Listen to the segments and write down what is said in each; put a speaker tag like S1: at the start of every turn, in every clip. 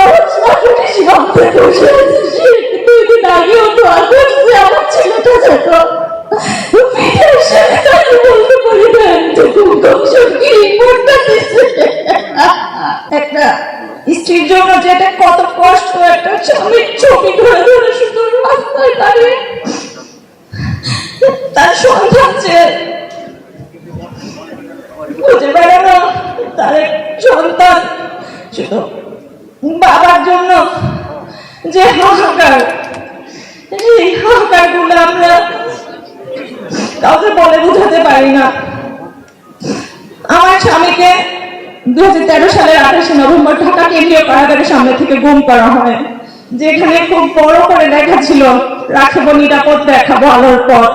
S1: আমার শাশুড়ি সামনে বসে আছে, দুই দিন আগেও তো আসছে আমার ছেলেটা যেত বলতে পারি না যে একটা স্ত্রীর জন্য যেটা কত কষ্ট, একটা স্বামীর ছবি ধরে ধরে শুধু রাস্তায় দাঁড়িয়ে তার সন্তান খুঁজে বেড়ানো, তার সন্তান শুধু বাবার জন্য যে হাহাকার, সেই হাহাকার গুলো আমরা কাউকে বলে বোঝাতে পারি না। আমার স্বামীকে 2013 সালের 28 নভেম্বর ঢাকা কেন্দ্রীয় কারাগারের সামনে থেকে গুম করা হয়, যেখানে খুব বড় করে লেখা ছিল রাখবো নিরাপদ, দেখাবো আলোর পথ।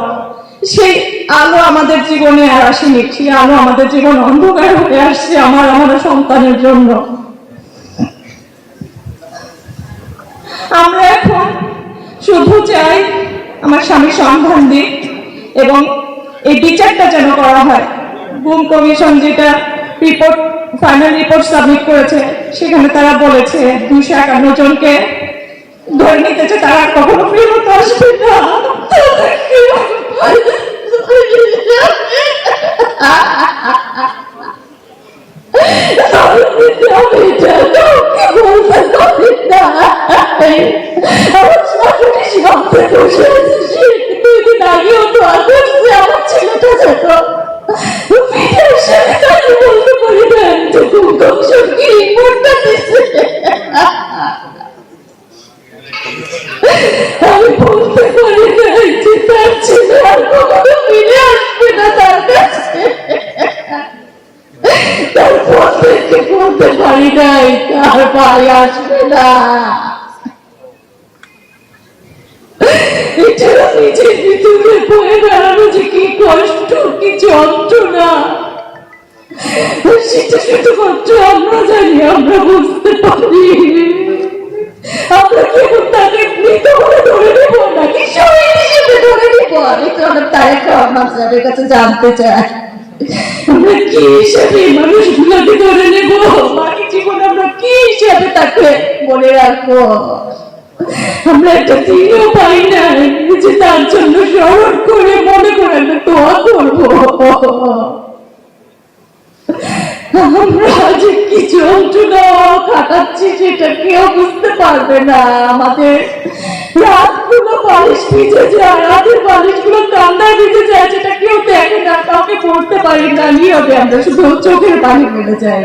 S1: সেই আলো আমাদের জীবনে আর আসেনি, সেই আলো আমাদের জীবন অন্ধকার হয়ে আসছে আমার সন্তানের জন্য। আমরা এখন শুধু চাই আমার স্বামী সন্ধান দিক এবং এই বিচারটা যেন করা হয়। গুম কমিশন যেটা রিপোর্ট, ফাইনাল রিপোর্ট সাবমিট করেছে, সেখানে তারা বলেছে 251 জনকে ধরে নিতেছে, তারা কখনো ফেরত আসবে না। আমার শাশুড়ি সামনে বসে আছে, দুই দিন আগেও তো আসছে আমার ছেলেটা যেত বলতে পারি না যে কমিশন কি রিপোর্টটা দিচ্ছে। আমি বলতে পারি না যে তার ছেলে আর কখনো ফিরে আসবে না তার কাছে। তারপর থেকে বলতে পারি নাই তার বাড়ি আসবে না। এছাড়া নিজের ভিতরে বয়ে বেড়ানো যে কি কষ্ট, কি যন্ত্রণা, সেটা শুধুমাত্র আমরা জানি, আমরা বুঝতে পারি। আমরা কেবল তাকে মৃত বলে ধরে নেব নাকি শহীদ হিসেবে ধরে নেব? আমি তো অনেক তারেক রহমান স্যারের কাছে জানতে চাই, আমরা কি হিসেবে মানুষগুলোকে ধরে নেব? বাকি জীবন আমরা কি হিসেবে তাকে মনে রাখবো? আমরা একটা দিনও পাই না যে তার জন্য স্মরণ করে মনে করে আমরা দোয়া করবো। আমরা যে কি যন্ত্রণা কাটাচ্ছি সেটা কেউ বুঝতে পারবে না। আমাদের রাতগুলো বালিশ ভিজে যায়, রাতের বালিশগুলো কান্দায় ভিজে যায়, যেটা কেউ দেখে না, কাউকে পড়তে পারি না, নিয়ে আমরা শুধু চোখের পানি ফেলে যাই।